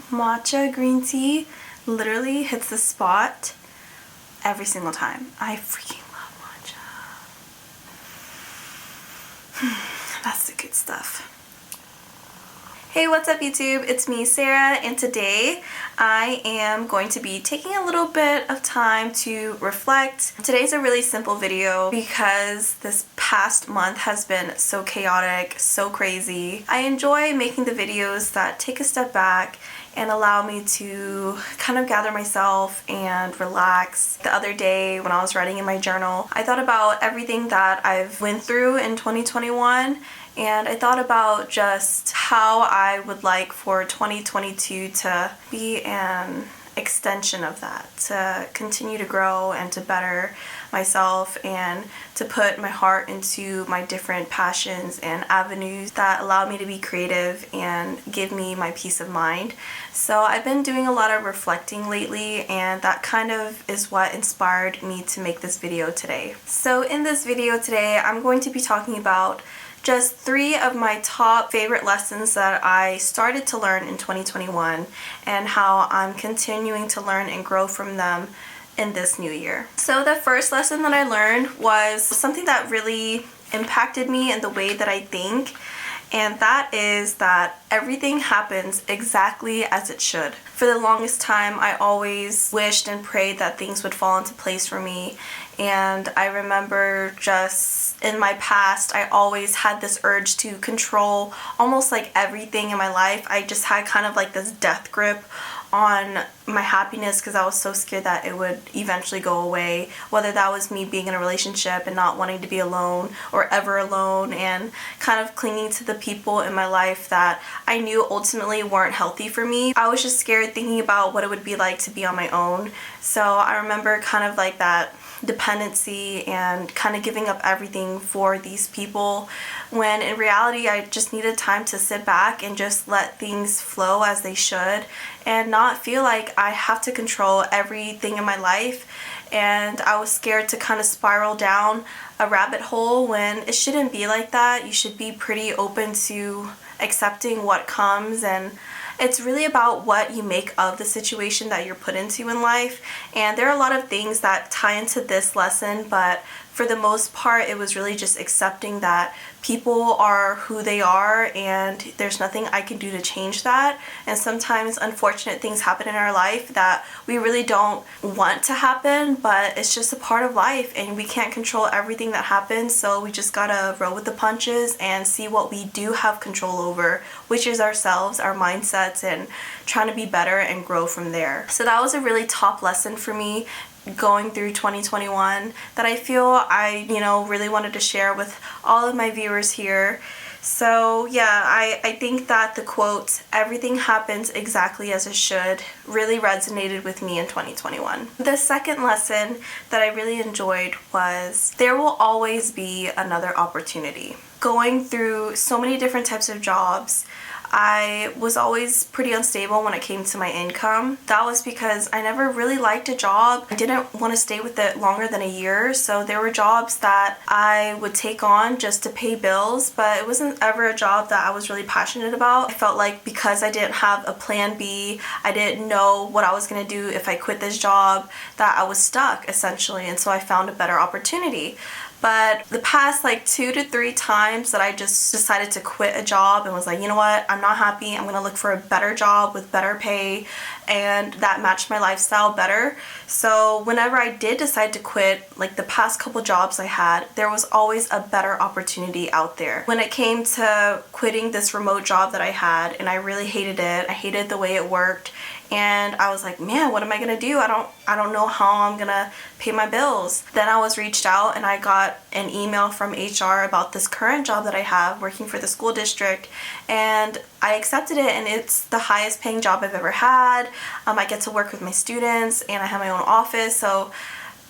Matcha green tea literally hits the spot every single time. I freaking love matcha. That's the good stuff. Hey, what's up YouTube? It's me, Sarah, and today I am going to be taking a little bit of time to reflect. Today's a really simple video because this past month has been so chaotic, so crazy. I enjoy making the videos that take a step back and allow me to kind of gather myself and relax. The other day when I was writing in my journal, I thought about everything that I've went through in 2021, and I thought about just how I would like for 2022 to be an extension of that, to continue to grow and to better myself and to put my heart into my different passions and avenues that allow me to be creative and give me my peace of mind. So I've been doing a lot of reflecting lately, and that kind of is what inspired me to make this video today. So in this video today, I'm going to be talking about just 3 of my top favorite lessons that I started to learn in 2021 and how I'm continuing to learn and grow from them in this new year. So the first lesson that I learned was something that really impacted me in the way that I think, and that is that everything happens exactly as it should. For the longest time, I always wished and prayed that things would fall into place for me, and I remember just in my past, I always had this urge to control almost like everything in my life. I just had kind of like this death grip on my happiness because I was so scared that it would eventually go away, whether that was me being in a relationship and not wanting to be alone or ever alone, and kind of clinging to the people in my life that I knew ultimately weren't healthy for me. I was just scared thinking about what it would be like to be on my own. So I remember kind of like that dependency and kind of giving up everything for these people, when in reality I just needed time to sit back and just let things flow as they should and not feel like I have to control everything in my life. And I was scared to kind of spiral down a rabbit hole when it shouldn't be like that. You should be pretty open to accepting what comes, and it's really about what you make of the situation that you're put into in life. And there are a lot of things that tie into this lesson, but for the most part, it was really just accepting that people are who they are and there's nothing I can do to change that. And sometimes unfortunate things happen in our life that we really don't want to happen, but it's just a part of life and we can't control everything that happens. So we just gotta roll with the punches and see what we do have control over, which is ourselves, our mindsets, and trying to be better and grow from there. So that was a really top lesson for me going through 2021 that I feel I really wanted to share with all of my viewers here. So yeah, I think that the quote, "everything happens exactly as it should," really resonated with me in 2021. The second lesson that I really enjoyed was there will always be another opportunity. Going through so many different types of jobs, I was always pretty unstable when it came to my income. That was because I never really liked a job. I didn't want to stay with it longer than a year, so there were jobs that I would take on just to pay bills, but it wasn't ever a job that I was really passionate about. I felt like because I didn't have a plan B, I didn't know what I was going to do if I quit this job, that I was stuck essentially, and so I found a better opportunity. But the past 2 to 3 times that I just decided to quit a job and was like, you know what, I'm not happy, I'm gonna look for a better job with better pay and that matched my lifestyle better. So whenever I did decide to quit, the past couple jobs I had, there was always a better opportunity out there. When it came to quitting this remote job that I had, and I really hated it, I hated the way it worked, and I was like, man, what am I gonna do? I don't know how I'm gonna pay my bills. Then I was reached out and I got an email from HR about this current job that I have working for the school district, and I accepted it, and it's the highest paying job I've ever had. I get to work with my students and I have my own office. So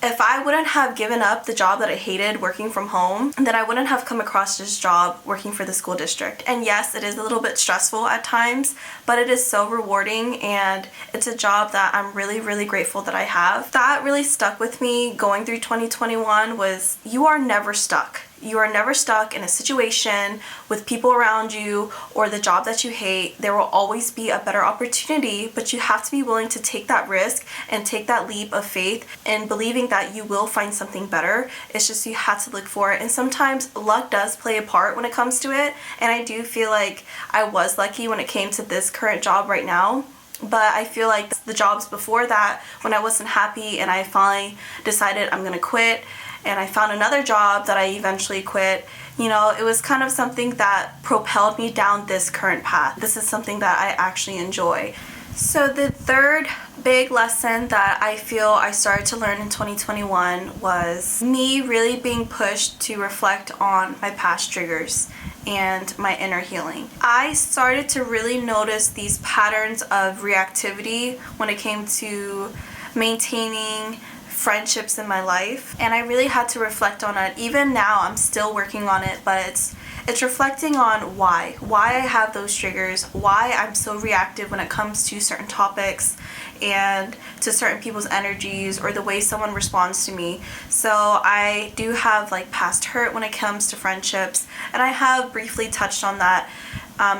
if I wouldn't have given up the job that I hated working from home, then I wouldn't have come across this job working for the school district. And yes, it is a little bit stressful at times, but it is so rewarding, and it's a job that I'm really, really grateful that I have. That really stuck with me going through 2021 was you are never stuck. You are never stuck in a situation with people around you or the job that you hate. There will always be a better opportunity, but you have to be willing to take that risk and take that leap of faith and believing that you will find something better. It's just you have to look for it. And sometimes luck does play a part when it comes to it. And I do feel like I was lucky when it came to this current job right now. But I feel like the jobs before that, when I wasn't happy and I finally decided I'm gonna quit, and I found another job that I eventually quit, you know, it was kind of something that propelled me down this current path. This is something that I actually enjoy. So the third big lesson that I feel I started to learn in 2021 was me really being pushed to reflect on my past triggers and my inner healing. I started to really notice these patterns of reactivity when it came to maintaining friendships in my life, and I really had to reflect on it. Even now I'm still working on it, but it's reflecting on why I have those triggers, why I'm so reactive when it comes to certain topics and to certain people's energies or the way someone responds to me. So I do have like past hurt when it comes to friendships, and I have briefly touched on that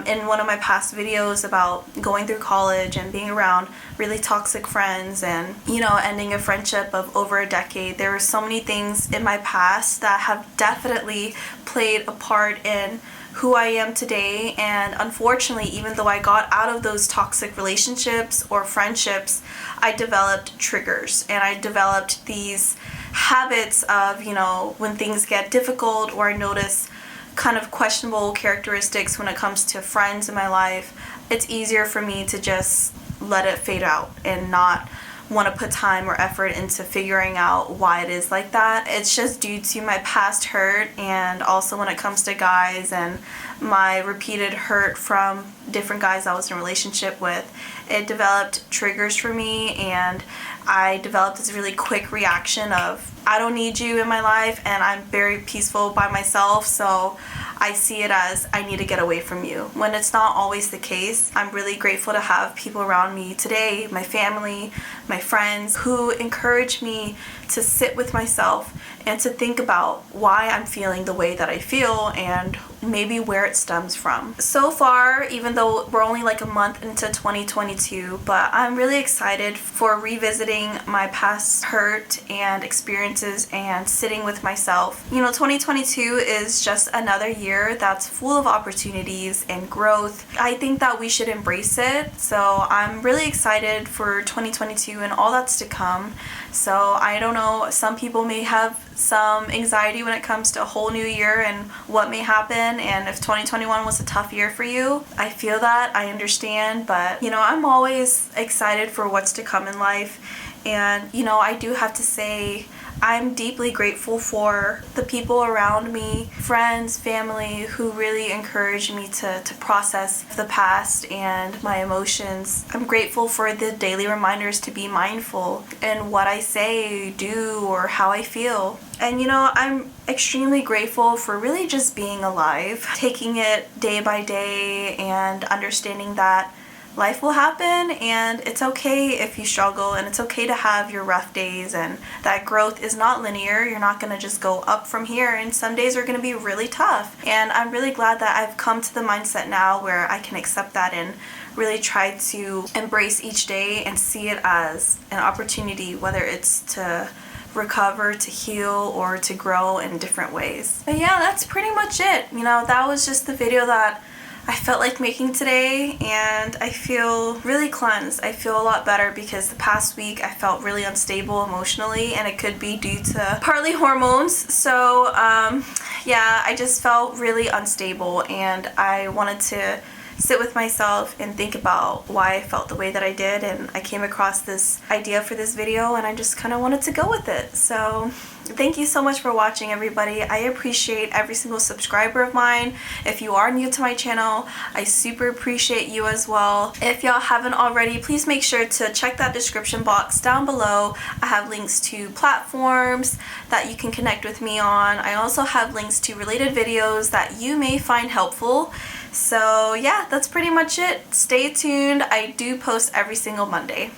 in one of my past videos about going through college and being around really toxic friends and, you know, ending a friendship of over a decade. There were so many things in my past that have definitely played a part in who I am today. And unfortunately, even though I got out of those toxic relationships or friendships, I developed triggers and I developed these habits of, you know, when things get difficult or I notice kind of questionable characteristics when it comes to friends in my life, it's easier for me to just let it fade out and not want to put time or effort into figuring out why it is like that. It's just due to my past hurt, and also when it comes to guys and my repeated hurt from different guys I was in a relationship with, it developed triggers for me, and I developed this really quick reaction of, I don't need you in my life and I'm very peaceful by myself, so I see it as I need to get away from you, when it's not always the case. I'm really grateful to have people around me today, my family, my friends, who encourage me to sit with myself and to think about why I'm feeling the way that I feel and maybe where it stems from. So far, even though we're only like a month into 2022, but I'm really excited for revisiting my past hurt and experiences and sitting with myself. You know, 2022 is just another year that's full of opportunities and growth. I think that we should embrace it. So I'm really excited for 2022 and all that's to come. So I don't know, some people may have some anxiety when it comes to a whole new year and what may happen, and if 2021 was a tough year for you, I feel that, I understand, but you know, I'm always excited for what's to come in life. And you know, I do have to say, I'm deeply grateful for the people around me, friends, family, who really encourage me to process the past and my emotions. I'm grateful for the daily reminders to be mindful in what I say, do, or how I feel. And you know, I'm extremely grateful for really just being alive, taking it day by day and understanding that life will happen and it's okay if you struggle, and it's okay to have your rough days, and that growth is not linear. You're not going to just go up from here, and some days are going to be really tough. And I'm really glad that I've come to the mindset now where I can accept that and really try to embrace each day and see it as an opportunity, whether it's to recover, to heal, or to grow in different ways. But yeah, that's pretty much it. You know, that was just the video that I felt like making today, and I feel really cleansed. I feel a lot better because the past week I felt really unstable emotionally, and it could be due to partly hormones. So yeah, I just felt really unstable, and I wanted to sit with myself and think about why I felt the way that I did, and I came across this idea for this video and I just kind of wanted to go with it. So thank you so much for watching, everybody. I appreciate every single subscriber of mine. If you are new to my channel, I super appreciate you as well. If y'all haven't already, please make sure to check that description box down below. I have links to platforms that you can connect with me on. I also have links to related videos that you may find helpful. So yeah, that's pretty much it. Stay tuned. I do post every single Monday.